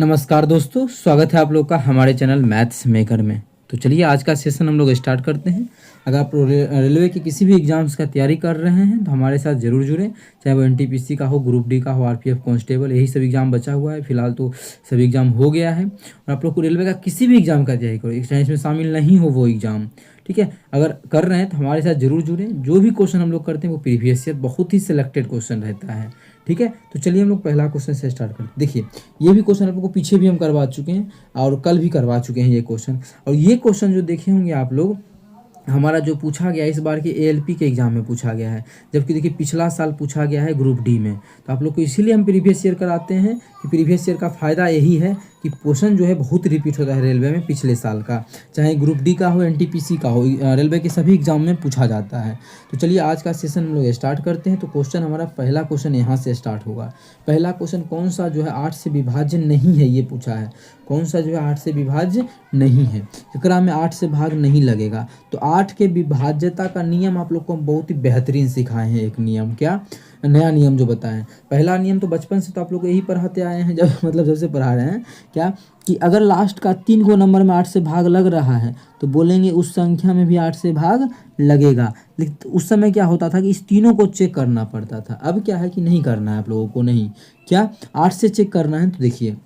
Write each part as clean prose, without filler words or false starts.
नमस्कार दोस्तों, स्वागत है आप लोग का हमारे चैनल मैथ्स मेकर में। तो चलिए आज का सेशन हम लोग स्टार्ट करते हैं। अगर आप रेलवे के किसी भी एग्जाम्स का तैयारी कर रहे हैं तो हमारे साथ ज़रूर जुड़ें, चाहे वो एनटीपीसी का हो, ग्रुप डी का हो, आरपीएफ कांस्टेबल, यही सब एग्जाम बचा हुआ है। फिलहाल तो सभी एग्जाम हो गया है और आप लोग को रेलवे का किसी भी एग्जाम का तैयारी करो, चाहे इसमें शामिल नहीं हो वो एग्जाम, ठीक है। अगर कर रहे हैं तो हमारे साथ जरूर जुड़ें। जो भी क्वेश्चन हम लोग करते हैं वो प्रीवियस ईयर बहुत ही सिलेक्टेड क्वेश्चन रहता है, ठीक है। तो चलिए हम लोग पहला क्वेश्चन से स्टार्ट करते हैं। देखिए, ये भी क्वेश्चन आप लोग को पीछे भी हम करवा चुके हैं और कल भी करवा चुके हैं ये क्वेश्चन। और ये क्वेश्चन जो देखे होंगे आप लोग, हमारा जो पूछा गया इस बार के एएलपी के एग्जाम में पूछा गया है, जबकि देखिए पिछला साल पूछा गया है ग्रुप डी में। तो आप लोग को इसीलिए हम प्रीवियस ईयर कराते हैं कि प्रीवियस ईयर का फ़ायदा यही है कि क्वेश्चन जो है बहुत रिपीट होता है रेलवे में पिछले साल का, चाहे ग्रुप डी का हो, एनटीपीसी का हो, रेलवे के सभी एग्जाम में पूछा जाता है। तो चलिए आज का सेशन हम लोग स्टार्ट करते हैं। तो क्वेश्चन हमारा पहला क्वेश्चन यहाँ से स्टार्ट होगा। पहला क्वेश्चन कौन सा जो है 8 से विभाज्य नहीं है, ये पूछा है। कौन सा जो है 8 से विभाज्य नहीं है, एकरा में 8 से भाग नहीं लगेगा। तो 8 के विभाज्यता का नियम आप लोग को हम बहुत ही बेहतरीन सिखाए हैं। एक नियम, क्या नया नियम जो बताएं। पहला नियम तो बचपन से तो आप लोग यही पढ़ाते आए हैं, जब से पढ़ा रहे हैं, क्या कि अगर लास्ट का 3 को नंबर में 8 से भाग लग रहा है तो बोलेंगे उस संख्या में भी 8 से भाग लगेगा। लेकिन उस समय क्या होता था कि इस तीनों को चेक करना पड़ता था। अब क्या है कि नहीं करना है आप लोगों को, नहीं, क्या 8 से चेक करना है। तो देखिए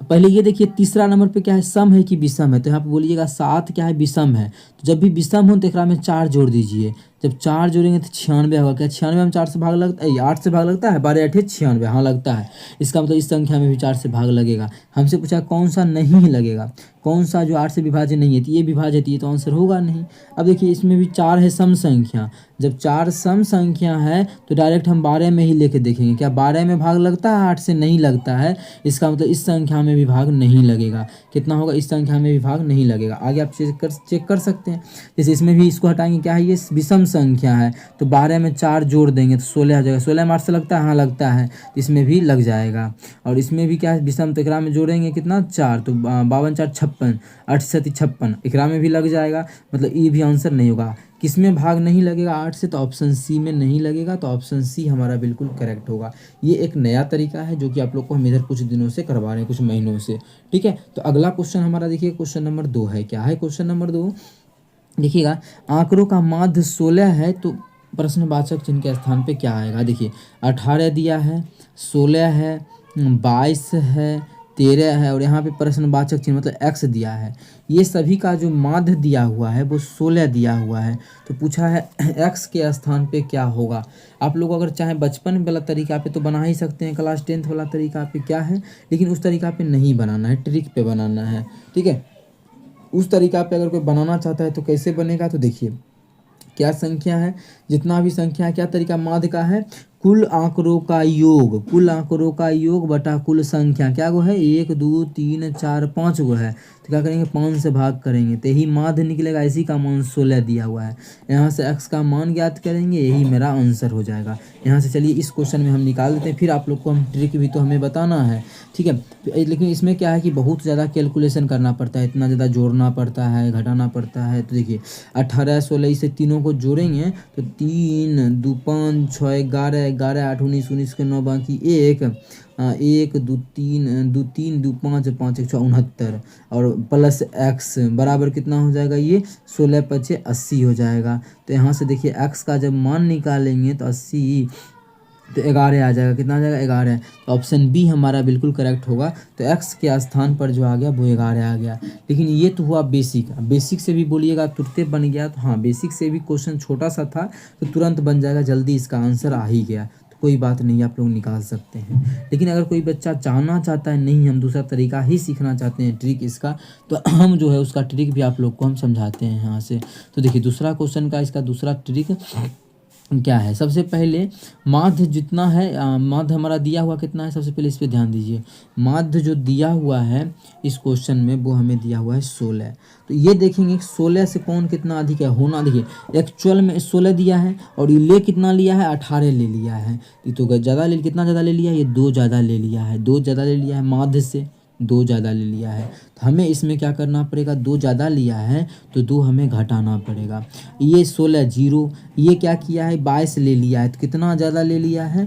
पहले ये देखिए तीसरा नंबर पे क्या है, सम है कि विषम है। तो यहाँ पे बोलिएगा 7 क्या है, विषम है। तो जब भी विषम हो तो एकरा में 4 जोड़ दीजिए। जब 4 जोड़ेंगे तो 96 होगा। क्या 96 में 4 से भाग लगता है, 8 से भाग लगता है, 12 8 96, हाँ लगता है। इसका मतलब इस संख्या में भी 4 से भाग लगेगा। हमसे पूछा कौन सा नहीं लगेगा, कौन सा जो 8 से विभाज्य नहीं है। तो ये विभाज्य है, तो आंसर होगा नहीं। अब देखिए इसमें भी 4 है सम संख्या। जब 4 सम संख्या है तो डायरेक्ट हम 12 में ही लेके देखेंगे, क्या 12 में भाग लगता है, 8 से नहीं लगता है। इसका मतलब इस संख्या में भी भाग नहीं लगेगा। कितना होगा, इस संख्या में भी भाग नहीं लगेगा। आगे आप चेक कर सकते हैं। जैसे इसमें भी इसको हटाएंगे, क्या है, ये विषम संख्या है। तो 12 में 4 जोड़ देंगे तो 16 हो जाएगा। 16 में 8 से लगता है, हाँ लगता है, इसमें भी लग जाएगा। और इसमें भी क्या है, विषम, तो एकरा में जोड़ेंगे कितना, 4, तो 52 4 56, 8 से 56, एकरा में भी लग जाएगा। मतलब ये भी आंसर नहीं होगा। किसमें भाग नहीं लगेगा 8 से, तो ऑप्शन सी में नहीं लगेगा। तो ऑप्शन सी हमारा बिल्कुल करेक्ट होगा। ये एक नया तरीका है जो कि आप लोग को हम इधर कुछ दिनों से करवा रहे हैं, कुछ महीनों से, ठीक है। तो अगला क्वेश्चन हमारा देखिए क्वेश्चन नंबर 2 है। क्या है क्वेश्चन नंबर 2, देखिएगा आंकड़ों का माध्य 16 है तो प्रश्नवाचक चिन्ह के स्थान पे क्या आएगा। देखिए 18 दिया है, 16 है, 22 है, 13 है और यहाँ पे प्रश्नवाचक चिन्ह मतलब x दिया है। ये सभी का जो माध्य दिया हुआ है वो 16 दिया हुआ है। तो पूछा है x के स्थान पे क्या होगा। आप लोग अगर चाहे बचपन वाला तरीका पे तो बना ही सकते हैं, क्लास 10th वाला तरीका पे क्या है, लेकिन उस तरीका पे नहीं बनाना है, ट्रिक पे बनाना है, ठीक है। उस तरीका पे अगर कोई बनाना चाहता है तो कैसे बनेगा। तो देखिए क्या संख्या है, जितना भी संख्या है, क्या तरीका माध्य का है, कुल आंकड़ों का योग, कुल आंकड़ों का योग बटा कुल संख्या, क्या गो है, 1 2 3 4 5 गो है। तो क्या करेंगे, 5 से भाग करेंगे तो यही माध्य निकलेगा। इसी का मान 16 दिया हुआ है। यहाँ से x का मान ज्ञात करेंगे, यही मेरा आंसर हो जाएगा। यहाँ से चलिए इस क्वेश्चन में हम निकाल देते हैं, फिर आप लोग को हम ट्रिक भी तो हमें बताना है, ठीक है। लेकिन इसमें क्या है कि बहुत ज़्यादा कैलकुलेशन करना पड़ता है, इतना ज़्यादा जोड़ना पड़ता है, घटाना पड़ता है। तो देखिए 18 16 इसे तीनों को जोड़ेंगे तो 3 2 5 6 11 11 8 19 19 के 9 बाकी 1 1 2 3 2 3 2 5 5 1 6 69 और प्लस x बराबर कितना हो जाएगा, ये 16 5 80 हो जाएगा। तो यहाँ से देखिए x का जब मान निकालेंगे तो 80 तो 11 आ जाएगा। कितना आ जाएगा, 11। तो ऑप्शन बी हमारा बिल्कुल करेक्ट होगा। तो x के स्थान पर जो आ गया वो 11 आ गया। लेकिन ये तो हुआ बेसिक। बेसिक से भी बोलिएगा तुरंत बन गया, तो हाँ बेसिक से भी क्वेश्चन छोटा सा था तो तुरंत बन जाएगा, जल्दी इसका आंसर आ ही गया। तो कोई बात नहीं, आप लोग निकाल सकते हैं। लेकिन अगर कोई बच्चा चाहना चाहता है नहीं हम दूसरा तरीका ही सीखना चाहते हैं ट्रिक इसका, तो हम जो है उसका ट्रिक भी आप लोग को हम समझाते हैं यहाँ से। तो देखिए दूसरा क्वेश्चन का इसका दूसरा ट्रिक क्या है। सबसे पहले माध्य जितना है, माध्य हमारा दिया हुआ कितना है, सबसे पहले इस पे ध्यान दीजिए। माध्य जो दिया हुआ है इस क्वेश्चन में वो हमें दिया हुआ है 16। तो ये देखेंगे 16 से कौन कितना अधिक है होना। देखिए एक्चुअल में 16 दिया है और ये ले कितना लिया है, 18 ले लिया है। ये तो ज़्यादा ले, कितना ज़्यादा ले लिया है, ये 2 ज़्यादा ले लिया है, 2 ज़्यादा ले लिया है माध्य से। 2 ज़्यादा ले लिया है। तो हमें इसमें क्या करना पड़ेगा, 2 ज़्यादा लिया है तो 2 हमें घटाना पड़ेगा। ये 16 जीरो, ये क्या किया है 22 ले लिया है, तो कितना ज़्यादा ले लिया है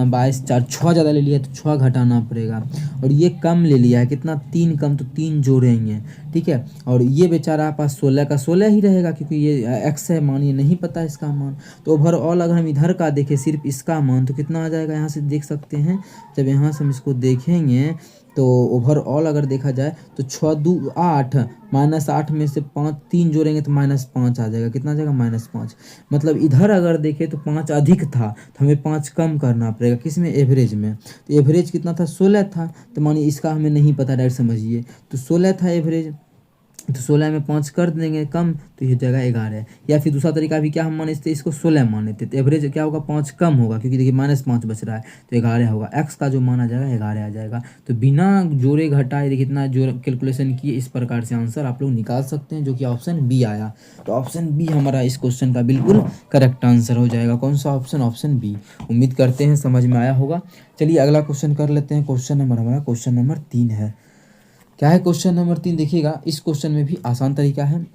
22 4 6 ज़्यादा ले लिया है, तो 6 घटाना पड़ेगा। और ये कम ले लिया है, कितना 3 कम, तो 3 जोड़ेंगे, ठीक है। और ये बेचारा पास 16 का 16 ही रहेगा, क्योंकि ये एक्स है मान, ये नहीं पता इसका मान। तो ओवरऑल अगर हम इधर का देखें सिर्फ इसका मान, तो कितना आ जाएगा, यहाँ से देख सकते हैं। जब यहाँ से हम इसको देखेंगे तो ओवरऑल अगर देखा जाए तो 6 2 8, -8 में से 5 3 जोड़ेंगे तो -5 आ जाएगा। कितना आ जाएगा, -5। मतलब इधर अगर देखें तो 5 अधिक था, तो हमें 5 कम करना पड़ेगा, किस में, एवरेज में। तो एवरेज कितना था, 16 था। तो मानिए इसका हमें नहीं पता, डायरेक्ट समझिए, तो 16 था एवरेज, तो 16 में 5 कर देंगे कम, तो ये जगह 11। या फिर दूसरा तरीका भी क्या हम माने थे, इसको 16 माने थे, तो एवरेज क्या होगा, 5 कम होगा, क्योंकि देखिए -5 बच रहा है, तो 11 होगा। एक्स का जो माना जाएगा 11 आ जाएगा। तो बिना जोड़े घटाए देखिए इतना जो कैलकुलेशन किए, इस प्रकार से आंसर आप लोग निकाल सकते हैं, जो कि ऑप्शन बी आया। तो ऑप्शन बी हमारा इस क्वेश्चन का बिल्कुल करेक्ट आंसर हो जाएगा। कौन सा ऑप्शन, ऑप्शन बी। उम्मीद करते हैं समझ में आया होगा। चलिए अगला क्वेश्चन कर लेते हैं। क्वेश्चन नंबर हमारा क्वेश्चन नंबर 3 है। क्या है क्वेश्चन नंबर 3, देखिएगा। इस क्वेश्चन में भी आसान तरीका है,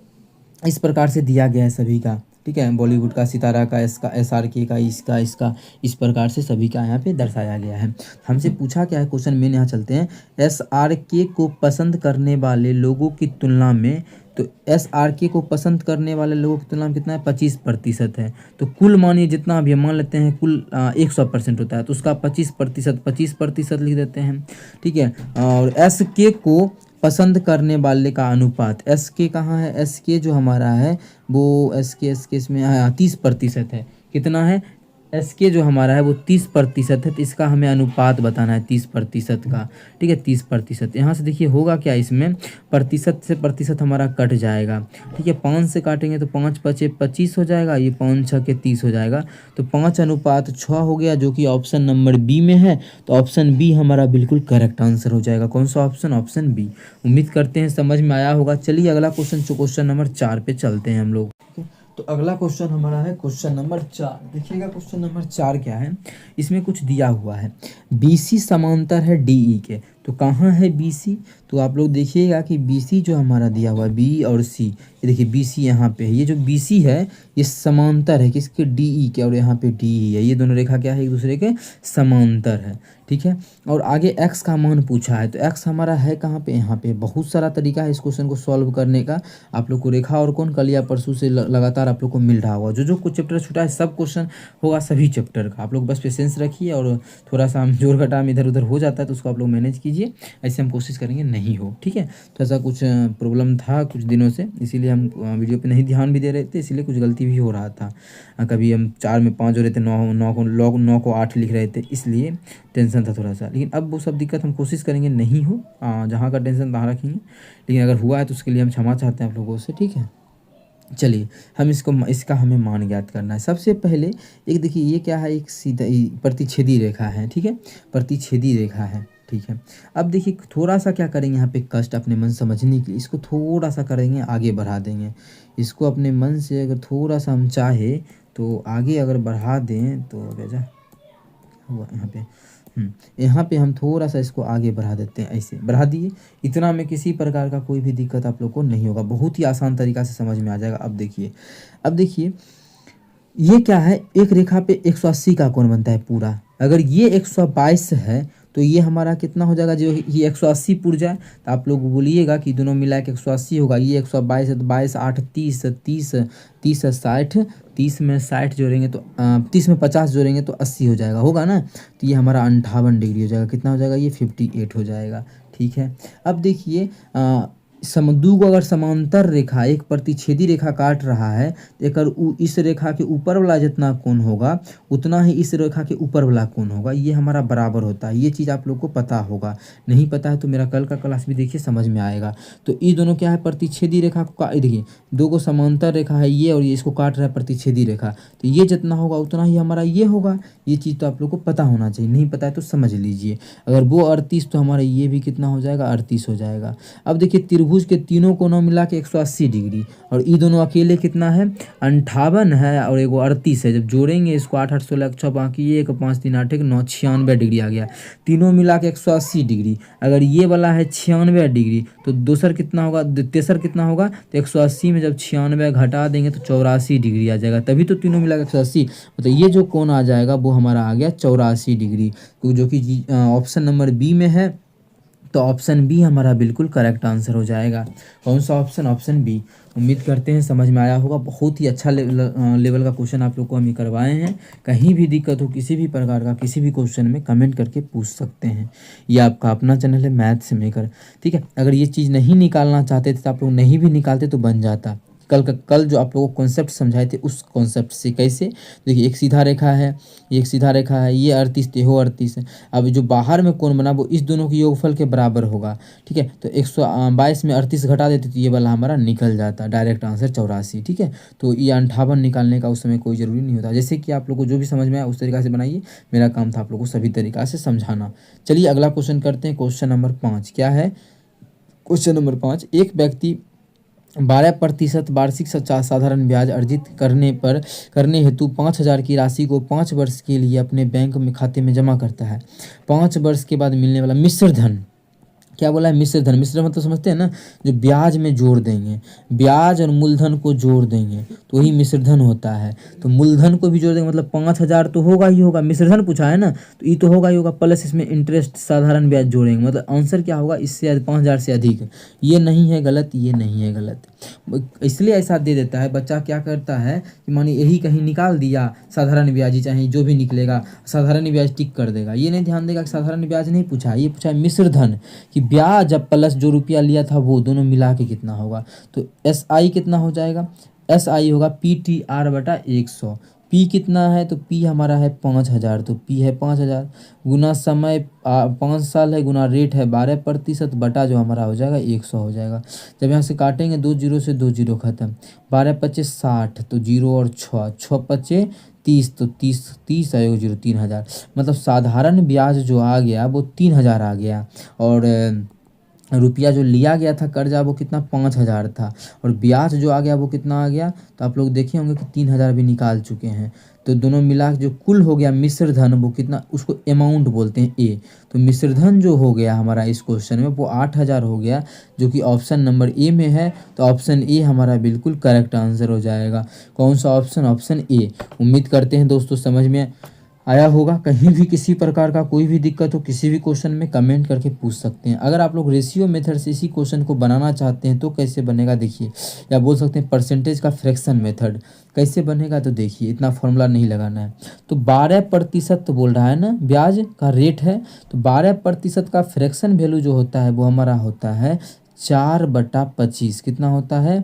इस प्रकार से दिया गया है सभी का, ठीक है। बॉलीवुड का, सितारा का, इसका, SRK का, इसका इस प्रकार से सभी का यहाँ पे दर्शाया गया है। हमसे पूछा क्या है क्वेश्चन में, यहाँ चलते हैं। SRK को पसंद करने वाले लोगों की तुलना में, तो SRK को पसंद करने वाले लोगों की तुलना में कितना है, 25% है। तो कुल मानिए जितना भी मान लेते हैं, कुल 100% होता है, तो उसका 25% लिख देते हैं, ठीक है। और SK को पसंद करने वाले का अनुपात, SK कहाँ है, SK जो हमारा है वो SK इसमें 30% है। कितना है, SK जो हमारा है वो 30% है, तो इसका हमें अनुपात बताना है 30% का, ठीक है। 30%, यहाँ से देखिए होगा क्या, इसमें प्रतिशत से प्रतिशत हमारा कट जाएगा, ठीक है। 5 से काटेंगे तो 5 5 25 हो जाएगा, ये 5 6 के 30 हो जाएगा, तो 5:6 हो गया, जो कि ऑप्शन नंबर बी में है। तो ऑप्शन बी हमारा बिल्कुल करेक्ट आंसर हो जाएगा। कौन सा ऑप्शन, ऑप्शन बी। उम्मीद करते हैं समझ में आया होगा। चलिए अगला क्वेश्चन, क्वेश्चन नंबर 4 पे चलते हैं हम लोग। तो अगला क्वेश्चन हमारा है क्वेश्चन नंबर 4। देखिएगा क्वेश्चन नंबर 4 क्या है, इसमें कुछ दिया हुआ है, BC समांतर है DE के। तो कहाँ है BC, तो आप लोग देखिएगा कि BC जो हमारा दिया हुआ है, B और C, ये देखिए BC यहाँ पे है। ये जो BC है ये समांतर है किसके, DE के, और यहाँ पे DE है। ये दोनों रेखा क्या है, एक दूसरे के समांतर है, ठीक है। और आगे x का मान पूछा है, तो x हमारा है कहाँ पे, यहाँ पे। बहुत सारा तरीका है इस क्वेश्चन को सॉल्व करने का। आप लोग को रेखा और कौन, कल या परसों से लगातार आप लोग को मिल रहा होगा। जो कुछ चैप्टर छूटा है सब क्वेश्चन होगा सभी चैप्टर का। आप लोग बस पेशेंस रखिए, और थोड़ा सा हम जोड़ घटाव इधर उधर हो जाता है तो उसको आप लोग मैनेज कीजिए। ऐसे हम कोशिश करेंगे नहीं हो, ठीक है। तो ऐसा कुछ प्रॉब्लम था कुछ दिनों से, इसीलिए हम वीडियो पे नहीं ध्यान भी दे रहे थे, इसीलिए कुछ गलती भी हो रहा था। कभी हम 4 में 5 हो रहे थे, 9 को 8 लिख रहे थे, इसलिए टेंशन था थोड़ा सा। लेकिन अब वो सब दिक्कत हम कोशिश करेंगे नहीं हो, जहाँ का टेंशन तहाँ रखेंगे। लेकिन अगर हुआ है तो उसके लिए हम क्षमा चाहते हैं आप लोगों से, ठीक है। चलिए हम इसका हमें मान ज्ञात करना है। सबसे पहले एक देखिए, ये क्या है, एक सीधा प्रतिच्छेदी रेखा है, ठीक है, प्रतिच्छेदी रेखा है, ठीक है। अब देखिए थोड़ा सा क्या करेंगे यहाँ पे, कष्ट अपने मन समझने के लिए इसको थोड़ा सा करेंगे, आगे बढ़ा देंगे इसको अपने मन से। अगर थोड़ा सा हम चाहे तो आगे अगर बढ़ा दें तो बेजा हुआ यहाँ पे हम थोड़ा सा इसको आगे बढ़ा देते हैं, ऐसे बढ़ा दिए। इतना में किसी प्रकार का कोई भी दिक्कत आप लोग को नहीं होगा, बहुत ही आसान तरीका से समझ में आ जाएगा। अब देखिए ये क्या है, एक रेखा पे 180 का कोण बनता है पूरा। अगर ये 122 है तो ये हमारा कितना हो जाएगा, जो ये 180 पुर जाए तो आप लोग बोलिएगा कि दोनों मिला के 180 होगा। ये 122 है तो 22 8 30 30 30 60, 30 में 60 जोड़ेंगे तो 30 में 50 जोड़ेंगे तो 80 हो जाएगा, होगा ना। तो ये हमारा 58 डिग्री हो जाएगा। कितना हो जाएगा, ये 58 हो जाएगा, ठीक है। अब देखिए दू को अगर समांतर रेखा एक प्रतिच्छेदी रेखा काट रहा है तो एक इस रेखा के ऊपर वाला जितना कोण होगा उतना ही इस रेखा के ऊपर वाला कोण होगा, ये हमारा बराबर होता है। ये चीज़ आप लोग को पता होगा, नहीं पता है तो मेरा कल का क्लास भी देखिए, समझ में आएगा। तो ये दोनों क्या है, प्रतिच्छेदी रेखा को देखिए, दो को समांतर रेखा है ये, और ये इसको काट रहा है प्रतिच्छेदी रेखा, तो ये जितना होगा उतना ही हमारा ये होगा। ये चीज़ तो आप लोग को पता होना चाहिए, नहीं पता है तो समझ लीजिए। अगर वो 38 तो हमारा ये भी कितना हो जाएगा, 38 हो जाएगा। अब देखिए त्रिभुज त्रिभुज के तीनों कोनों मिला के 180 डिग्री, और ये दोनों अकेले कितना है 58 है, और एगो 38 है। जब जोड़ेंगे इसको 8 8 16 6 बाकी 1 5 3 8 1 9 96 डिग्री आ गया। तीनों मिला के 180 डिग्री। अगर ये वाला है 96 डिग्री तो दूसर कितना होगा, तेसर कितना होगा, तो 180 में जब 96 घटा देंगे तो 84 डिग्री आ जाएगा। तभी तो तीनों मिला के 180, मतलब ये जो कोण आ जाएगा वो हमारा आ गया 84 डिग्री, तो जो कि ऑप्शन नंबर बी में है। तो ऑप्शन बी हमारा बिल्कुल करेक्ट आंसर हो जाएगा। कौन सा ऑप्शन, ऑप्शन बी। उम्मीद करते हैं समझ में आया होगा। बहुत ही अच्छा लेवल का क्वेश्चन आप लोग को हम करवाए हैं। कहीं भी दिक्कत हो किसी भी प्रकार का किसी भी क्वेश्चन में कमेंट करके पूछ सकते हैं। ये आपका अपना चैनल है मैथ्स मेकर, ठीक है। अगर ये चीज़ नहीं निकालना चाहते थे तो आप लोग नहीं भी निकालते तो बन जाता। कल जो आप लोगों को कॉन्सेप्ट समझाए थे उस कॉन्सेप्ट से कैसे, देखिए एक सीधा रेखा है, ये एक सीधा रेखा है, ये 38 तेहो 38 है। अब जो बाहर में कोण बना वो इस दोनों के योगफल के बराबर होगा, ठीक है। तो 122 में 38 घटा देते तो ये वाला हमारा निकल जाता, डायरेक्ट आंसर 84, ठीक है। तो ये 58 निकालने का उस समय कोई ज़रूरी नहीं होता। जैसे कि आप लोग को जो भी समझ में आया उस तरीक़ा से बनाइए। मेरा काम था आप लोग को सभी तरीक़ा से समझाना। चलिए अगला क्वेश्चन करते हैं। क्वेश्चन नंबर 5 क्या है, क्वेश्चन नंबर 5, एक व्यक्ति 12% वार्षिक साधारण ब्याज अर्जित करने हेतु 5,000 की राशि को 5 वर्ष के लिए अपने बैंक में खाते में जमा करता है। 5 वर्ष के बाद मिलने वाला मिश्र धन, क्या बोला है, मिश्र धन। मिश्र मतलब समझते हैं ना, जो ब्याज में जोड़ देंगे, ब्याज और मूलधन को जोड़ देंगे तो वही मिश्र धन होता है। तो मूलधन को भी जोड़ देंगे मतलब 5,000 तो होगा ही होगा, मिश्र धन पूछा है ना तो ये तो होगा ही होगा, प्लस इसमें इंटरेस्ट साधारण ब्याज जोड़ेंगे, मतलब आंसर क्या होगा, इससे 5,000 से अधिक। ये नहीं है गलत, ये नहीं है गलत, इसलिए ऐसा दे देता है। बच्चा क्या करता है कि मानिए यही कहीं निकाल दिया साधारण ब्याज, चाहे जो भी निकलेगा साधारण ब्याज टिक कर देगा, ये नहीं ध्यान देगा कि साधारण ब्याज नहीं पूछा, ये पूछा है मिश्र धन कि ब्याज अब प्लस जो रुपया लिया था वो दोनों मिला के कितना होगा। तो SI कितना हो जाएगा, SI होगा PTR/100। P कितना है, तो P हमारा है 5,000, तो P है 5,000 गुना समय 5 साल है गुना रेट है 12% बटा जो हमारा हो जाएगा 100 हो जाएगा। जब यहाँ से काटेंगे 2 जीरो से 2 जीरो खत्म, 12 पच्चे 60 तो 0 और 6 पच्चे 30 तो 30 आएगा 0 3,000, मतलब साधारण ब्याज जो आ गया वो 3,000 आ गया, और रुपया जो लिया गया था कर्जा वो कितना 5,000 था, और ब्याज जो आ गया वो कितना आ गया, तो आप लोग देखे होंगे कि 3,000 भी निकाल चुके हैं। तो दोनों मिला के जो कुल हो गया मिश्र धन वो कितना, उसको अमाउंट बोलते हैं ए। तो मिश्र धन जो हो गया हमारा इस क्वेश्चन में वो 8,000 हो गया, जो कि ऑप्शन नंबर ए में है। तो ऑप्शन ए हमारा बिल्कुल करेक्ट आंसर हो जाएगा। कौन सा ऑप्शन, ऑप्शन ए। उम्मीद करते हैं दोस्तों समझ में आया होगा। कहीं भी किसी प्रकार का कोई भी दिक्कत हो किसी भी क्वेश्चन में कमेंट करके पूछ सकते हैं। अगर आप लोग रेशियो मेथड से इसी क्वेश्चन को बनाना चाहते हैं तो कैसे बनेगा देखिए, या बोल सकते हैं परसेंटेज का फ्रैक्शन मेथड कैसे बनेगा, तो देखिए इतना फॉर्मूला नहीं लगाना है। तो 12% तो बोल रहा है ना ब्याज का रेट है, तो 12% का फ्रैक्शन वैल्यू जो होता है वो हमारा होता है 4/25। कितना होता है,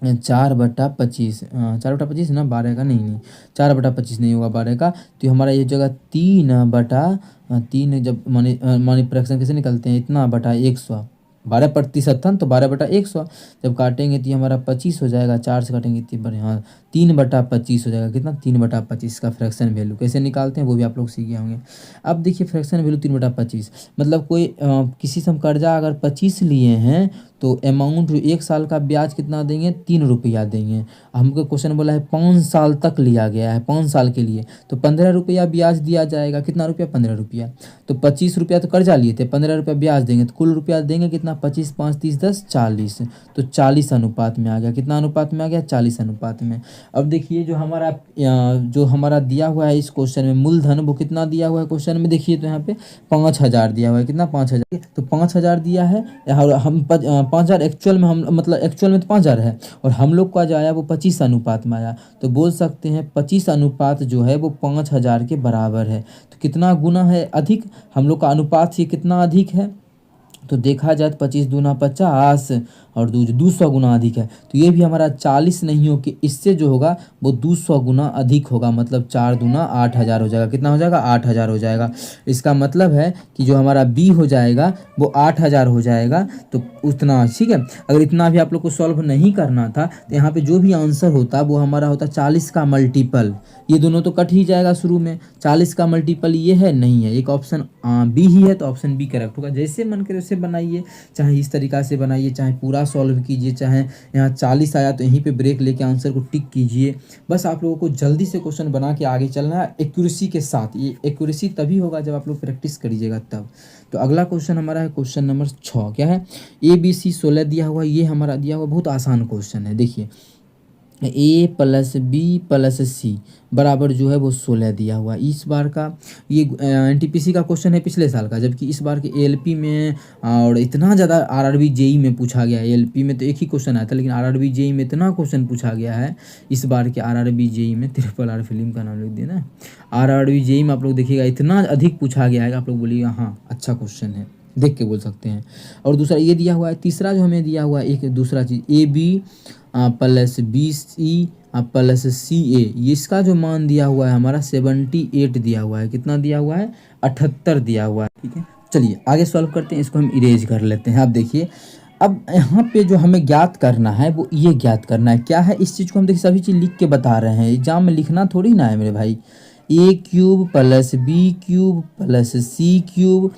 4/25, 4/25 ना, 12 का नहीं 4/25 नहीं होगा 12 का। तो हमारा ये जगह 3/3, जब मानी फ्रैक्शन कैसे निकलते हैं, इतना बटा 100, 12% था तो 12/100, जब काटेंगे तो ये हमारा 25 हो जाएगा, 4 से काटेंगे तो बड़े, हाँ 3/25 हो जाएगा। कितना, 3/25 का फ्रैक्शन वैल्यू कैसे निकालते हैं वो भी आप लोग सीखे होंगे। अब देखिए फ्रैक्शन वैल्यू 3/25, मतलब कोई किसी से हम कर्जा अगर 25 लिए हैं तो अमाउंट 1 साल का ब्याज कितना देंगे, 3 रुपया देंगे। हमको क्वेश्चन बोला है 5 साल तक लिया गया है, 5 साल के लिए, तो 15 रुपया ब्याज दिया जाएगा। कितना रुपया, 15 रुपया। तो 25 रुपया तो कर्जा लिए थे, 15 रुपया ब्याज देंगे, तो कुल रुपया देंगे कितना, 25 5 30 10 40, तो 40 अनुपात में आ गया। कितना अनुपात में आ गया, 40 अनुपात में। अब देखिए जो हमारा दिया हुआ है इस क्वेश्चन में मूलधन वो कितना दिया हुआ है क्वेश्चन में, देखिए तो यहाँ पे 5,000 दिया हुआ है। कितना, 5,000, तो 5,000 दिया है, और हम 5,000 एक्चुअल में, हम मतलब एक्चुअल में तो 5,000 है, और हम लोग का जो आया वो 25 अनुपात में आया। तो बोल सकते हैं 25 अनुपात जो है वो 5,000 के बराबर है। तो कितना गुना है अधिक, हम लोग का अनुपात से कितना अधिक है, तो देखा जाए तो 25 दूना 50 और 200 गुना अधिक है। तो ये भी हमारा 40 नहीं हो कि इससे जो होगा वो 200 गुना अधिक होगा, मतलब 4 दूना 8,000 हो जाएगा। कितना हो जाएगा, 8,000 हो जाएगा। इसका मतलब है कि जो हमारा बी हो जाएगा वो 8,000 हो जाएगा। तो उतना, ठीक है। अगर इतना भी आप लोग को सॉल्व नहीं करना था तो यहाँ पे जो भी आंसर होता वो हमारा होता 40 का मल्टीपल। ये दोनों तो कट ही जाएगा शुरू में, 40 का मल्टीपल ये है नहीं है, एक ऑप्शन बी ही है तो ऑप्शन बी करेक्ट होगा। जैसे मन करे वैसे बनाइए, चाहे इस तरीका से बनाइए, चाहे पूरा सॉल्व कीजिए, चाहे यहाँ 40 आया तो यहीं पे ब्रेक लेके आंसर को टिक कीजिए। बस आप लोगों को जल्दी से क्वेश्चन बना के आगे चलना है एक्यूरेसी के साथ। ये एक्यूरेसी तभी होगा जब आप लोग प्रैक्टिस करिएगा तब। तो अगला क्वेश्चन हमारा है क्वेश्चन नंबर 6। क्या है? ABC 16 दिया हुआ, ये हमारा दिया हुआ बहुत आसान क्वेश्चन है। देखिए A + B + C बराबर जो है वो 16 दिया हुआ। इस बार का ये NTPC का क्वेश्चन है पिछले साल का, जबकि इस बार के ALP में और इतना ज़्यादा RRB JEE में पूछा गया है। ALP में तो एक ही क्वेश्चन आया था, लेकिन RRB JEE में इतना क्वेश्चन पूछा गया है इस बार के RRB JEE में। RRR फिल्म का नाम लिख दिया ना। RRB JEE में आप लोग देखिएगा इतना अधिक पूछा गया है कि आप लोग बोलिएगा हाँ अच्छा क्वेश्चन है, देख के बोल सकते हैं। और दूसरा ये दिया हुआ है, तीसरा जो हमें दिया हुआ है एक दूसरा चीज़ AB + BC + CA, इसका जो मान दिया हुआ है हमारा 78 दिया हुआ है। कितना दिया हुआ है? 78 दिया हुआ है। ठीक है, चलिए आगे सॉल्व करते हैं। इसको हम इरेज कर लेते हैं। आप देखिए अब यहाँ पे जो हमें ज्ञात करना है वो ये ज्ञात करना है क्या है। इस चीज़ को हम देखिए सभी चीज़ लिख के बता रहे हैं, एग्जाम में लिखना थोड़ी ना है मेरे भाई। A³ + B³ + C³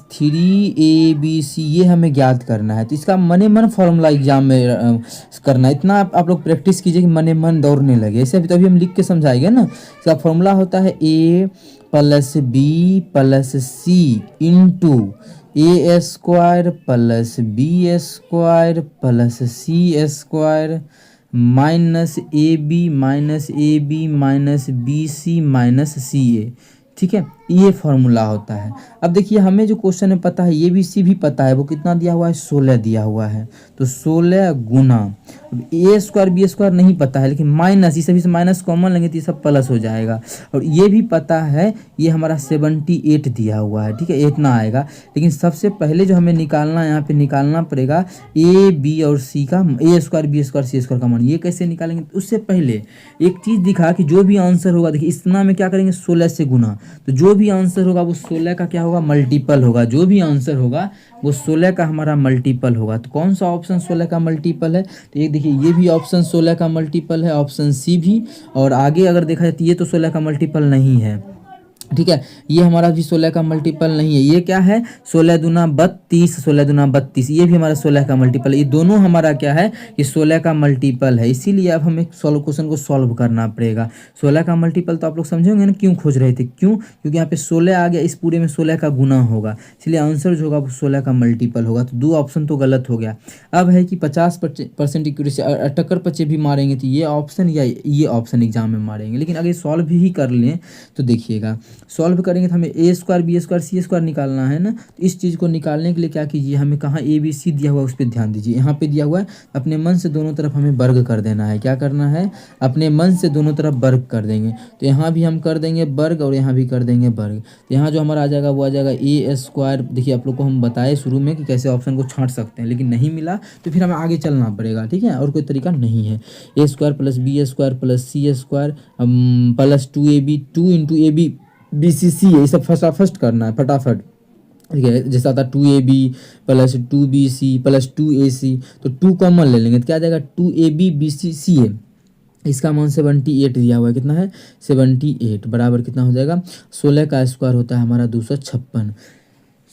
- 3ABC, ये हमें ज्ञात करना है। तो इसका मने मन फॉर्मूला एग्जाम में करना है। इतना आप लोग प्रैक्टिस कीजिए कि मने मन दौड़ने लगे, ऐसे तभी हम लिख के समझाएंगे ना। इसका फॉर्मूला होता है A + B + C × A² + B² + C² -AB BC CA। ठीक है, ये फॉर्मूला होता है। अब देखिए हमें जो क्वेश्चन में पता है ABC भी पता है, वो कितना दिया हुआ है? 16 दिया हुआ है। तो 16 गुना A² B² नहीं पता है, लेकिन माइनस, इस सभी से माइनस कॉमन लेंगे तो ये सब प्लस हो जाएगा। और ये भी पता है, ये हमारा 78 दिया हुआ है। ठीक है, इतना आएगा। लेकिन सबसे पहले जो हमें निकालना है, यहाँ पे निकालना पड़ेगा A B और C का, A² B² C² का मान। ये कैसे निकालेंगे? उससे पहले एक चीज़ दिखा कि जो भी आंसर होगा, देखिए इतना में क्या करेंगे? 16 से गुना। तो जो भी आंसर होगा वो 16 का क्या होगा? मल्टीपल होगा। जो भी आंसर होगा वो 16 का हमारा मल्टीपल होगा। तो कौन सा ऑप्शन 16 का मल्टीपल है? तो ये देखिए ये भी ऑप्शन 16 का मल्टीपल है, ऑप्शन C भी। और आगे अगर देखा जाए तो ये तो 16 का मल्टीपल नहीं है। ठीक है, ये हमारा भी 16 का मल्टीपल नहीं है। ये क्या है? 16 दूना 32, 16 दूना 32, ये भी हमारा 16 का मल्टीपल है। ये दोनों हमारा क्या है? ये 16 का मल्टीपल है। इसीलिए अब हमें क्वेश्चन को सॉल्व करना पड़ेगा। 16 का मल्टीपल तो आप लोग समझेंगे ना क्यों खोज रहे थे। क्यों? क्योंकि यहाँ पे 16 आ गया, इस पूरे में 16 का गुना होगा, इसलिए आंसर जो होगा वो 16 का मल्टीपल होगा। तो 2 ऑप्शन तो गलत हो गया। अब है कि 50% एक्यूरेसी, टक्कर पचे भी मारेंगे तो ये ऑप्शन या ये ऑप्शन एग्जाम में मारेंगे। लेकिन अगर सॉल्व ही कर लें तो देखिएगा, सॉल्व करेंगे तो हमें A² B² C² निकालना है ना। तो इस चीज़ को निकालने के लिए क्या कीजिए, हमें कहाँ ABC दिया हुआ है उस पर ध्यान दीजिए। यहाँ पे दिया हुआ है, अपने मन से दोनों तरफ हमें वर्ग कर देना है। क्या करना है? अपने मन से दोनों तरफ वर्ग कर देंगे। तो यहाँ भी हम कर देंगे वर्ग और यहाँ भी कर देंगे वर्ग। तो यहाँ जो हमारा आ जाएगा वो आ जाएगा A²। देखिए आप लोग को हम बताए शुरू में कि कैसे ऑप्शन को छांट सकते हैं, लेकिन नहीं मिला तो फिर हमें आगे चलना पड़ेगा। ठीक है, और कोई तरीका नहीं है। A² + B² + C² + 2AB 2 × AB BCC है, ये सब फटाफट करना है फटाफट। ठीक है, जैसा आता 2AB + 2BC + 2AC, तो 2 कॉमन ले लेंगे तो क्या आ जाएगा? 2AB BCC है। इसका मान 78 दिया हुआ है। कितना है? 78 बराबर कितना हो जाएगा? 16 का स्क्वायर होता है हमारा 256।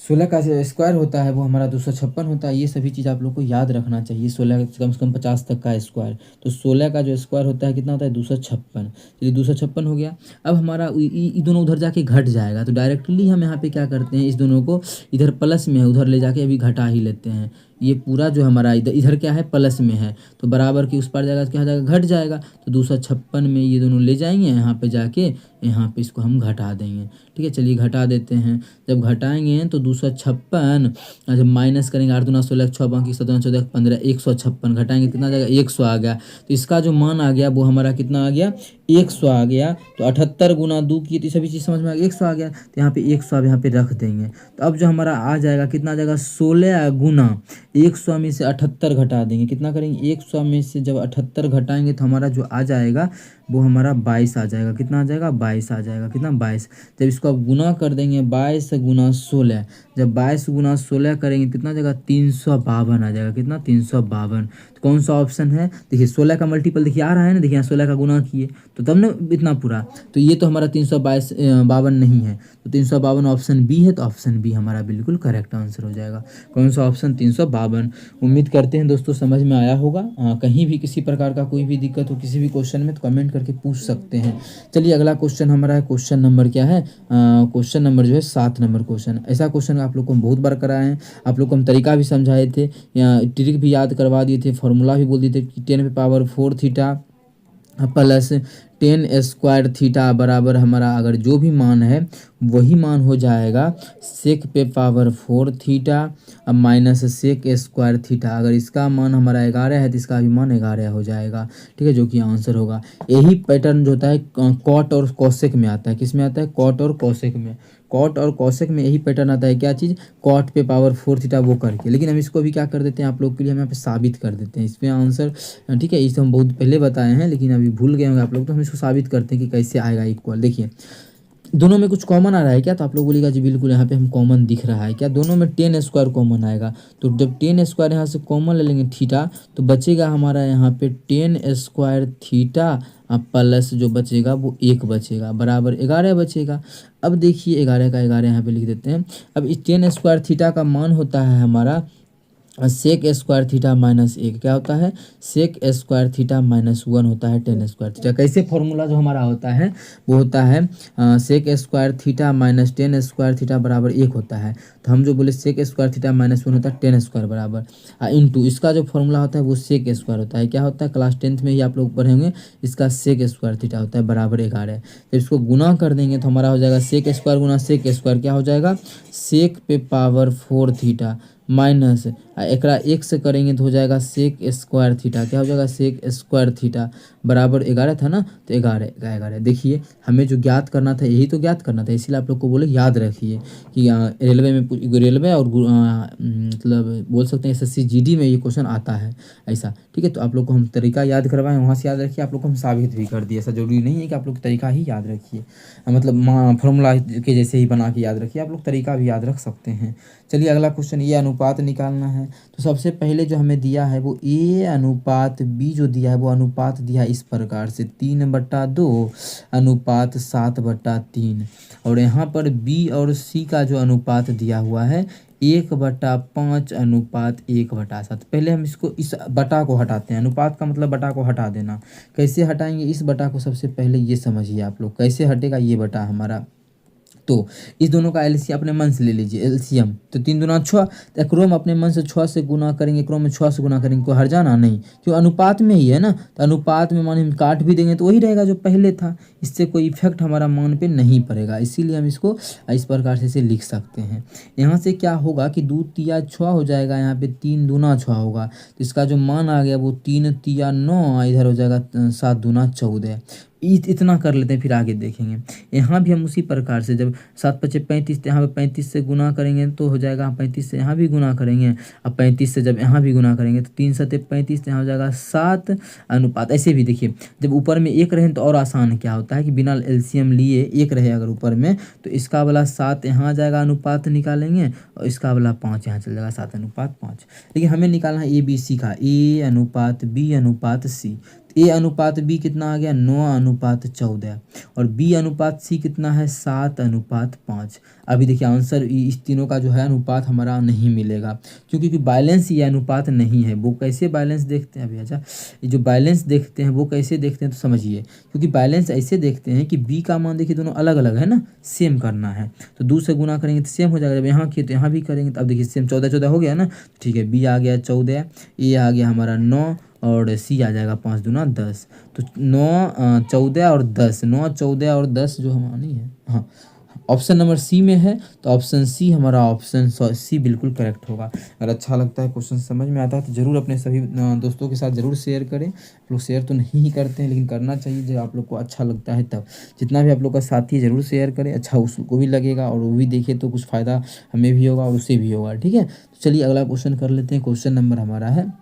16 का स्क्वायर होता है वो हमारा 256 होता है। ये सभी चीज़ आप लोग को याद रखना चाहिए। 16 कम से कम 50 तक का स्क्वायर, तो 16 का जो स्क्वायर होता है कितना होता है? 256। तो ये 256 हो गया। अब हमारा ये दोनों उधर जाके घट जाएगा, तो डायरेक्टली हम यहाँ पे क्या करते हैं, इस दोनों को इधर प्लस में है, उधर ले जाके अभी घटा ही लेते हैं। ये पूरा जो हमारा इधर क्या है? प्लस में है, तो बराबर की उस पार जाएगा तो क्या हो जाएगा? घट जाएगा। तो 256 में ये दोनों ले जाएंगे, यहाँ पे जाके यहाँ पे इसको हम घटा देंगे। ठीक है, चलिए घटा देते हैं। जब घटाएंगे तो 256, जब माइनस करेंगे 8 दूना 16, 6 बाकी 7 14 15, 156 घटाएंगे कितना आ जाएगा? 100 आ गया। तो इसका जो मान आ गया वो हमारा कितना आ गया? 100 आ गया। तो 78 गुना 2 की, तो सभी चीज़ समझ में आ गया। 100 आ गया, तो यहाँ पे 100 अब यहाँ पे रख देंगे। तो अब जो हमारा आ जाएगा कितना आ जाएगा? 16 गुना 100 में से 78 घटा देंगे। कितना करेंगे? 100 में से जब 78 घटाएंगे तो हमारा जो आ जाएगा वो हमारा 22 आ जाएगा। कितना आ जाएगा? 22 आ जाएगा। कितना? 22। जब इसको आप गुना कर देंगे 22 गुना 16, जब 22 गुना 16 करेंगे कितना आ जाएगा? 352 आ जाएगा। कितना? 352। तो कौन सा ऑप्शन है? देखिए 16 का मल्टीपल देखिए आ रहा है ना, देखिए यहाँ 16 का गुना किए तो तब ना इतना पूरा, तो ये तो हमारा 352 नहीं है, तो 352 ऑप्शन बी है, तो ऑप्शन बी हमारा बिल्कुल करेक्ट आंसर हो जाएगा। कौन सा ऑप्शन? 352। उम्मीद करते हैं दोस्तों समझ में आया होगा। कहीं भी किसी प्रकार का कोई भी दिक्कत हो किसी भी क्वेश्चन में तो कमेंट करके पूछ सकते हैं। चलिए अगला क्वेश्चन हमारा है, क्वेश्चन नंबर क्या है? क्वेश्चन नंबर जो है 7 नंबर क्वेश्चन। ऐसा क्वेश्चन आप लोग को हम बहुत बार कराए हैं, आप लोग को हम तरीका भी समझाए थे, या ट्रिक भी याद करवा दिए थे, फॉर्मूला भी बोल दिए थे कि 10⁴ थीटा प्लस 10² थीटा बराबर हमारा अगर जो भी मान है वही मान हो जाएगा sec⁴ थीटा अब माइनस sec² थीटा। अगर इसका मान हमारा 11 है तो इसका भी मान 11 हो जाएगा। ठीक है, जो कि आंसर होगा। यही पैटर्न जो होता है कॉट और कॉसेक में आता है। किस में आता है? कॉट और कॉसेक में। कॉट और कॉसेक में यही पैटर्न आता है। क्या चीज़? कॉट पे पावर 4 थीटा वो करके। लेकिन हम इसको भी क्या कर देते हैं आप लोग के लिए, हम यहाँ पे साबित कर देते हैं इसमें आंसर। ठीक है, इसे हम बहुत पहले बताए हैं लेकिन अभी भूल गए होंगे आप लोग, तो हम इसको साबित करते हैं कि कैसे आएगा इक्वल। देखिए दोनों में कुछ कॉमन आ रहा है क्या? तो आप लोग बोलिएगा जी बिल्कुल यहाँ पे हम कॉमन दिख रहा है क्या? दोनों में 10² कॉमन आएगा, तो जब 10² यहाँ से कॉमन ले लेंगे थीटा तो बचेगा हमारा यहाँ पे 10² थीटा प्लस जो बचेगा वो 1 बचेगा बराबर 11 बचेगा। अब देखिए 11 का 11 यहाँ पे लिख देते हैं। अब इस 10² थीटा का मान होता है हमारा sec² थीटा माइनस 1। क्या होता है? sec² थीटा माइनस 1 होता है 10² थीटा। कैसे फॉर्मूला जो हमारा होता है वो होता है sec² थीटा माइनस 10² थीटा बराबर 1 होता है। तो हम जो बोले sec² थीटा माइनस 1 होता है 10² बराबर इंटू इसका जो फॉर्मूला होता है वो sec² होता है। क्या होता है? क्लास 10th में ही आप लोग पढ़ेंगे। इसका sec² थीटा होता है बराबर 11। जब इसको गुना कर देंगे तो हमारा हो जाएगा sec² गुना sec²। क्या हो जाएगा? sec⁴ थीटा माइनस एकरा 1 से करेंगे तो हो जाएगा sec² थीटा। क्या हो जाएगा? sec² थीटा बराबर 11 था ना, तो 11 का 11। देखिए हमें जो ज्ञात करना था यही तो ज्ञात करना था, इसीलिए आप लोग को बोले याद रखिए कि रेलवे में रेलवे और मतलब बोल सकते हैं SSC GD में ये क्वेश्चन आता है ऐसा। ठीक है, तो आप लोग को हम तरीका याद करवाएं, वहाँ से याद रखिए। आप लोग को हम साबित भी कर दिए। ऐसा जरूरी नहीं है कि आप लोग तरीका ही याद रखिए, मतलब फॉर्मूला के जैसे ही बना के याद रखिए, आप लोग तरीका भी याद रख सकते हैं। चलिए अगला क्वेश्चन, ये अनुपात निकालना है। तो सबसे पहले जो हमें दिया है वो A अनुपात B जो दिया है वो अनुपात दिया है इस प्रकार से 3/2 अनुपात 7/3। और यहाँ पर B और C का जो अनुपात दिया हुआ है 1/5 अनुपात 1/7। पहले हम इसको इस बटा को हटाते हैं। अनुपात का मतलब बटा को हटा देना। कैसे हटाएंगे इस बटा को? सबसे पहले ये समझिए आप लोग कैसे हटेगा ये बटा हमारा। तो इस दोनों का एलसीएम अपने मन से ले लीजिए, एलसीएम। तो 3 दूना 6, तो एकरो में अपने मन से 6 से गुना करेंगे, एकरो में 6 से गुना करेंगे, कोई हर जाना नहीं, क्यों? अनुपात में ही है ना। तो अनुपात में मान हम काट भी देंगे तो वही रहेगा जो पहले था, इससे कोई इफेक्ट हमारा मान पे नहीं पड़ेगा। इसीलिए हम इसको इस प्रकार से इसे लिख सकते हैं। यहाँ से क्या होगा कि 2 तिया 6 हो जाएगा, यहाँ पे 3 दूना 6 होगा, तो इसका जो मान आ गया वो 3 तिया 9, इधर हो जाएगा 7 दूना 14। इतना कर लेते हैं, फिर आगे देखेंगे। यहाँ भी हम उसी प्रकार से जब 7×5 35, तो यहाँ पे 35 से गुना करेंगे तो हो जाएगा 35 से यहाँ भी गुना करेंगे। अब 35 से जब यहाँ भी गुना करेंगे तो 3×7 35, तो यहाँ हो जाएगा 7 अनुपात। ऐसे भी देखिए जब ऊपर में 1 रहे तो और आसान क्या होता है कि बिना एलसीएम लिए 1 रहे अगर ऊपर में, तो इसका वाला 7 यहाँ आ जाएगा अनुपात निकालेंगे, और इसका वाला 5 यहाँ चल जाएगा 7 अनुपात 5। लेकिन हमें निकालना है ABC का, A अनुपात B अनुपात C। A अनुपात B कितना आ गया? 9 अनुपात 14। और B अनुपात C कितना है? 7 अनुपात 5। अभी देखिए आंसर इस तीनों का जो है अनुपात हमारा नहीं मिलेगा, क्योंकि बैलेंस ये अनुपात नहीं है। वो कैसे बैलेंस देखते हैं अभी? अच्छा, ये जो बैलेंस देखते हैं वो कैसे देखते हैं तो समझिए। क्योंकि बैलेंस ऐसे देखते हैं कि B का मान देखिए दोनों अलग अलग है ना, सेम करना है तो 2 से गुना करेंगे तो सेम हो जाएगा। जब यहाँ किए तो यहाँ भी करेंगे तो अब देखिए सेम 14 14 हो गया ना। ठीक है, B आ गया 14, A आ गया हमारा 9 और C आ जाएगा 5 दूना 10। तो 9 14 और 10, 9 14 और 10 जो हमारा नहीं है, हाँ ऑप्शन नंबर C में है, तो ऑप्शन C हमारा ऑप्शन C बिल्कुल करेक्ट होगा। अगर अच्छा लगता है क्वेश्चन समझ में आता है तो ज़रूर अपने सभी दोस्तों के साथ ज़रूर शेयर करें। आप लोग शेयर तो नहीं ही करते हैं लेकिन करना चाहिए, जब आप लोग को अच्छा लगता है तब। जितना भी आप लोग का साथी ज़रूर शेयर करें, अच्छा उसको भी लगेगा और वो भी देखे तो कुछ फ़ायदा हमें भी होगा और उससे भी होगा। ठीक है, तो चलिए अगला क्वेश्चन कर लेते हैं। क्वेश्चन नंबर हमारा है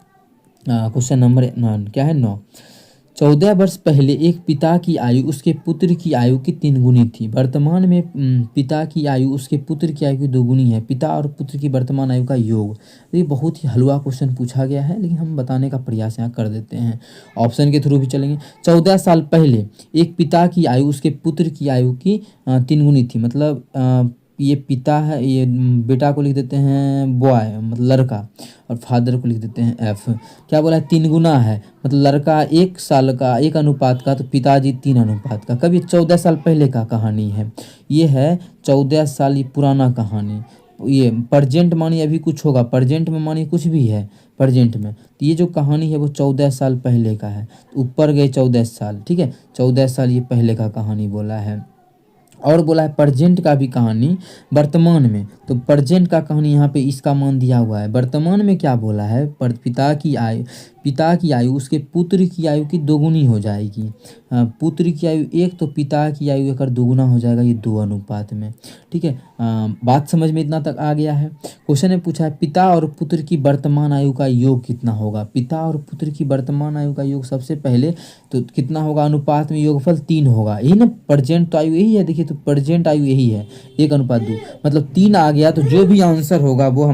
क्वेश्चन नंबर क्या है 9। 14 वर्ष पहले एक पिता की आयु उसके पुत्र की आयु की 3 गुनी थी। वर्तमान में पिता की आयु उसके पुत्र की आयु की 2 गुनी है। पिता और पुत्र की वर्तमान आयु का योग। तो ये बहुत ही हलवा क्वेश्चन पूछा गया है, लेकिन हम बताने का प्रयास यहाँ कर देते हैं। ऑप्शन के थ्रू भी चलेंगे। 14 साल पहले एक पिता की आयु उसके पुत्र की आयु की 3 गुनी थी। मतलब ये पिता है, ये बेटा को लिख देते हैं बॉय, मतलब लड़का, और फादर को लिख देते हैं एफ। क्या बोला है? 3 गुना है, मतलब लड़का 1 साल का 1 अनुपात का, तो पिताजी 3 अनुपात का। कभी 14 साल पहले का कहानी है, ये है 14 साल ये पुराना कहानी। ये प्रजेंट मानिए अभी कुछ होगा, प्रजेंट में मानिए कुछ भी है प्रजेंट में, तो ये जो कहानी है वो 14 साल पहले का है। ऊपर गए 14 साल, ठीक है, 14 साल ये पहले का कहानी बोला है। और बोला है प्रजेंट का भी कहानी वर्तमान में, तो प्रजेंट का कहानी यहाँ पे इसका मान दिया हुआ है। वर्तमान में क्या बोला है? पिता की आयु उसके पुत्र की आयु की 2 गुनी हो जाएगी। पुत्र की आयु 1 तो पिता की आयु अगर 2 गुना हो जाएगा, ये 2 अनुपात में, ठीक है। बात समझ में इतना तक आ गया है। क्वेश्चन में पूछा है पिता और पुत्र की वर्तमान आयु का योग कितना होगा। पिता और पुत्र की वर्तमान आयु का योग सबसे पहले तो कितना होगा? अनुपात में योगफल 3 होगा, यही ना, प्रेजेंट तो आयु यही है। देखिए तो प्रेजेंट आयु यही है 1 अनुपात 2, मतलब 3 आ गया। तो जो भी आंसर होगा वो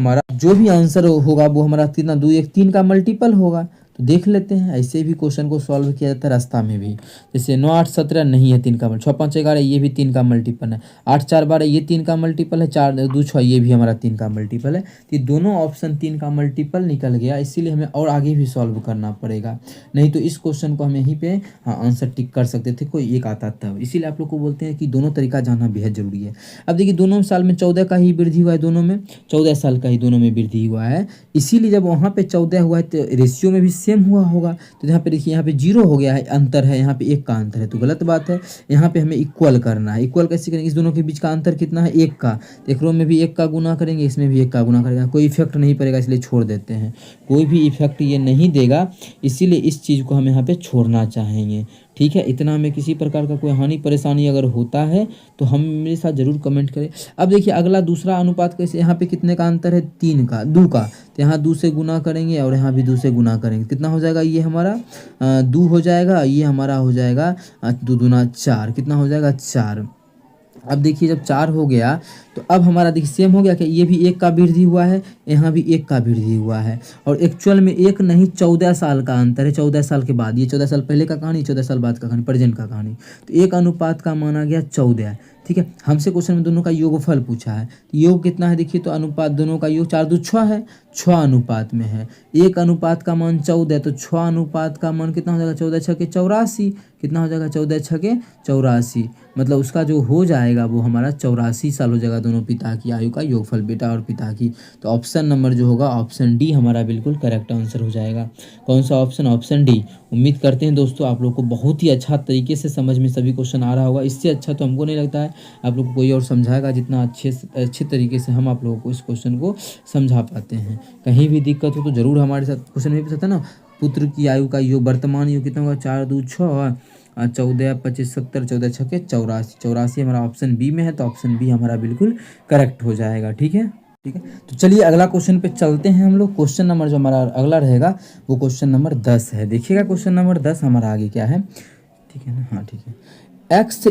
हमारा कितना? 2 1 3 का मल्टीपल होगा। तो देख लेते हैं, ऐसे भी क्वेश्चन को सॉल्व किया जाता है रास्ता में भी। जैसे 9 8 17 नहीं है 3 का मल्टीपल, 6 5 11 ये भी 3 का मल्टीपल है, 8 4 12 ये 3 का मल्टीपल है, 4 2 6 ये भी हमारा 3 का मल्टीपल है। तो ये दोनों ऑप्शन 3 का मल्टीपल निकल गया, इसीलिए हमें और आगे भी सॉल्व करना पड़ेगा। नहीं तो इस क्वेश्चन को हम यहीं पे आंसर टिक कर सकते थे, कोई एक आता तब। इसीलिए आप लोग को बोलते हैं कि दोनों तरीका जानना बेहद जरूरी है। अब देखिए दोनों साल में 14 का ही वृद्धि हुआ है, दोनों में 14 साल का ही दोनों में वृद्धि हुआ है। इसीलिए जब वहाँ पे 14 हुआ है तो रेशियो में भी सेम हुआ होगा। तो यहाँ पे देखिए, यहाँ पे 0 हो गया है, अंतर है, यहाँ पे 1 का अंतर है, तो गलत बात है। यहाँ पे हमें इक्वल करना है। इक्वल कैसे करेंगे? इस दोनों के बीच का अंतर कितना है? 1 का। तो एक रो में भी 1 का गुना करेंगे, इसमें भी 1 का गुना करेंगे, कोई इफेक्ट नहीं पड़ेगा, इसलिए छोड़ देते हैं। कोई भी इफेक्ट ये नहीं देगा, इसीलिए इस चीज़ को हम यहाँ पे छोड़ना चाहेंगे, ठीक है। इतना में किसी प्रकार का कोई हानि परेशानी अगर होता है तो हम मेरे साथ ज़रूर कमेंट करें। अब देखिए अगला दूसरा अनुपात कैसे, यहाँ पे कितने का अंतर है? 3 का, 2 का। तो यहाँ 2 से गुना करेंगे और यहाँ भी 2 से गुना करेंगे, कितना हो जाएगा? ये हमारा 2 हो जाएगा, ये हमारा हो जाएगा 2 दूना 4, कितना हो जाएगा? 4। अब देखिए जब 4 हो गया तो अब हमारा देखिए सेम हो गया कि ये भी 1 का वृद्धि हुआ है, यहाँ भी 1 का वृद्धि हुआ है। और एक्चुअल में 1 नहीं 14 साल का अंतर है, 14 साल के बाद। ये 14 साल पहले का कहानी, 14 साल बाद का कहानी, प्रेजेंट का कहानी। तो 1 अनुपात का माना गया 14, ठीक है। हमसे क्वेश्चन में दोनों का योगफल पूछा है, तो योग कितना है? देखिए तो अनुपात दोनों का योग 4 2 6 है, 6 अनुपात में है। 1 अनुपात का मान 14, तो 6 अनुपात का मान कितना हो जाएगा? 14 6 के 84, कितना हो जाएगा? 14 6 के 84, मतलब उसका जो हो जाएगा वो हमारा 84 साल हो जाएगा, दोनों पिता की आयु का योगफल, बेटा और पिता की। तो ऑप्शन नंबर जो होगा ऑप्शन डी हमारा बिल्कुल करेक्ट आंसर हो जाएगा। कौन सा ऑप्शन? Option D. उम्मीद करते हैं दोस्तों आप लोग को बहुत ही अच्छा तरीके से समझ में सभी क्वेश्चन आ रहा होगा। इससे अच्छा तो हमको नहीं लगता है आप लोग को कोई और समझाएगा, जितना अच्छे तरीके से हम आप लोगों को इस क्वेश्चन को समझा पाते हैं। कहीं भी दिक्कत हो तो ज़रूर हमारे साथ क्वेश्चन में पूछा था ना, पुत्र की आयु का योग, वर्तमान योग कितना होगा? 4 2 6, 14 25 70, 14 6 के 84, 84 हमारा ऑप्शन बी में है। तो ऑप्शन बी हमारा बिल्कुल करेक्ट हो जाएगा, ठीक है। ठीक है, तो चलिए अगला क्वेश्चन पे चलते हैं हम लोग। क्वेश्चन नंबर जो हमारा अगला रहेगा वो क्वेश्चन नंबर 10 है। देखिएगा क्वेश्चन नंबर 10 हमारा आगे क्या है, ठीक है ना? हाँ ठीक है। एक्स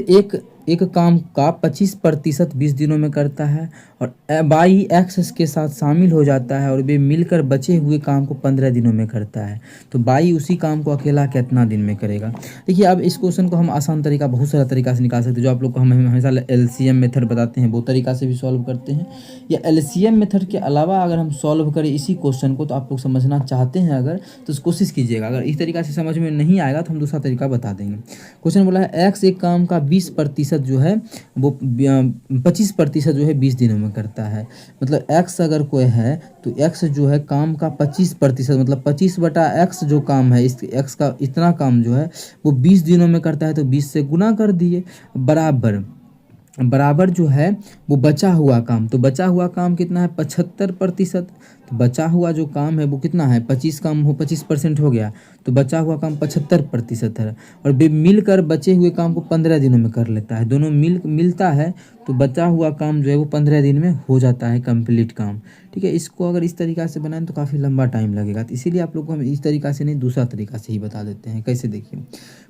एक काम का 25% 20 दिनों में करता है और वाई एक्स के साथ शामिल हो जाता है और वे मिलकर बचे हुए काम को 15 दिनों में करता है। तो वाई उसी काम को अकेला कितना दिन में करेगा? देखिए अब इस क्वेश्चन को हम आसान तरीका, बहुत सारा तरीका से निकाल सकते हैं। जो आप लोग को हम हमेशा एलसीएम मेथड बताते हैं वो तरीका से भी सॉल्व करते हैं, या एलसीएम मेथड के अलावा अगर हम सॉल्व करें इसी क्वेश्चन को, तो आप लोग समझना चाहते हैं अगर तो कोशिश कीजिएगा। अगर इस तरीका से समझ में नहीं आएगा तो हम दूसरा तरीका बता देंगे। क्वेश्चन बोला है एक्स एक काम का 20% जो है वो 25% जो है 20 दिनों में करता है। मतलब एक्स अगर कोई है तो एक्स जो है काम का 25%, मतलब 25/x जो काम है, इस एक्स का इतना काम जो है वो 20 दिनों में करता है। तो 20 से गुना कर दिए, बराबर जो है वो बचा हुआ काम। तो बचा हुआ काम कितना है? 75%। तो बचा हुआ जो काम है वो कितना है? 25 काम हो 25% हो गया, तो बचा हुआ काम 75% है। और मिलकर बचे हुए काम को 15 दिनों में कर लेता है। दोनों मिलता है तो बचा हुआ काम जो है वो 15 दिन में हो जाता है कंप्लीट काम। ठीक है, इसको अगर इस तरीक़ा से बनाएं तो काफ़ी लंबा टाइम लगेगा, तो इसीलिए आप लोग को हम इस तरीक़ा से नहीं दूसरा तरीक़ा से ही बता देते हैं। कैसे, देखिए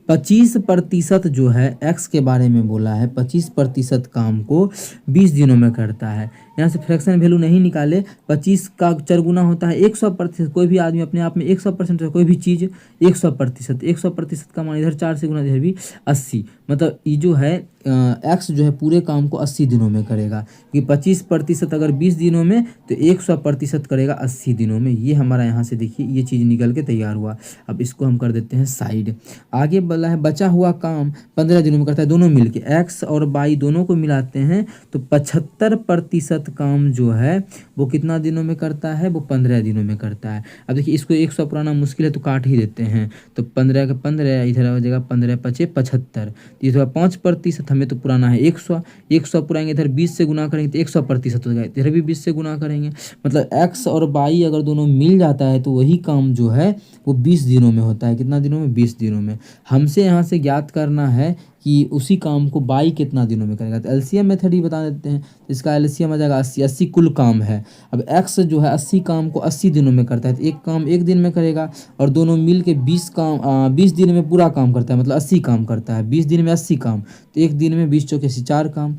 25% जो है एक्स के बारे में बोला है, 25% काम को 20 दिनों में करता है। यहाँ से फ्रैक्शन वैल्यू नहीं निकाले, 25 का 4 गुना होता है 100%। कोई भी आदमी अपने आप में 100% कोई भी चीज़ 100%, 100% का मान इधर 4 से गुना इधर भी 80, मतलब ये जो है एक्स जो है पूरे काम को 80 दिनों में करेगा। कि 25% अगर 20 दिनों में तो 100% करेगा 80 दिनों में। ये हमारा यहाँ से देखिए ये चीज़ निकल के तैयार हुआ। अब इसको हम कर देते हैं साइड। आगे बोला है बचा हुआ काम 15 दिनों में करता है, दोनों मिलके एक्स और वाई दोनों को मिलाते हैं तो 75% काम जो है वो कितना दिनों में करता है, वो 15 दिनों में करता है। अब देखिए इसको 100 पुराना मुश्किल है तो काट ही देते हैं, तो 15 का 15 इधर हो जाएगा 15 पचे 75, इधर 5% हमें तो पुराना है 100 पुराएंगे, इधर 20 से गुना करेंगे तो 100% हो जाएगा, इधर भी 20 से गुना करेंगे। मतलब एक्स और वाई अगर दोनों मिल जाता है तो वही काम जो है वो 20 दिनों में होता है। कितना दिनों में, 20 दिनों में। हमसे यहाँ से ज्ञात करना है कि उसी काम को बाई कितना दिनों में करेगा, तो एलसीएम मेथड ही बता देते हैं। इसका एलसीएम आ जाएगा 80, 80 कुल काम है। अब एक्स जो है 80 काम को 80 दिनों में करता है, तो एक काम एक दिन में करेगा और दोनों मिल के 20 दिन में पूरा काम करता है, मतलब 80 काम करता है। 20 दिन में 80 काम, तो एक दिन में 20 चौके 4 काम।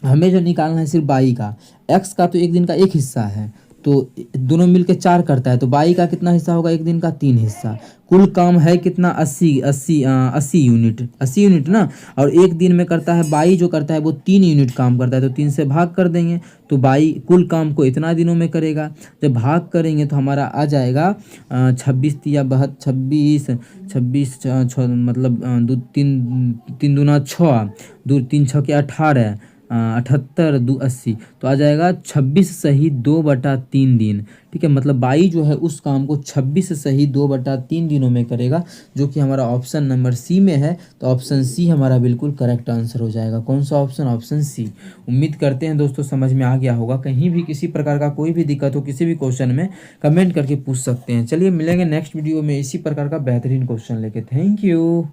हमें जो निकालना है सिर्फ बाई का, एक्स का तो एक दिन का एक हिस्सा है तो दोनों मिलके 4 करता है, तो बाई का कितना हिस्सा होगा, एक दिन का 3 हिस्सा। कुल काम है कितना, 80 यूनिट ना। और एक दिन में करता है बाई जो करता है वो 3 यूनिट काम करता है, तो 3 से भाग कर देंगे तो बाई कुल काम को इतना दिनों में करेगा। जब भाग करेंगे तो हमारा आ जाएगा 26 या 26 मतलब 3 दूना 6, 3 6 के 18, 78 2 80, तो आ जाएगा 26 सही 2/3 दिन। ठीक है, मतलब बाई जो है उस काम को 26 सही 2/3 दिनों में करेगा, जो कि हमारा ऑप्शन नंबर सी में है। तो ऑप्शन सी हमारा बिल्कुल करेक्ट आंसर हो जाएगा। कौन सा ऑप्शन, ऑप्शन सी। उम्मीद करते हैं दोस्तों समझ में आ गया होगा। कहीं भी किसी प्रकार का कोई भी दिक्कत हो किसी भी क्वेश्चन में कमेंट करके पूछ सकते हैं। चलिए मिलेंगे नेक्स्ट वीडियो में इसी प्रकार का बेहतरीन क्वेश्चन लेके। Thank you.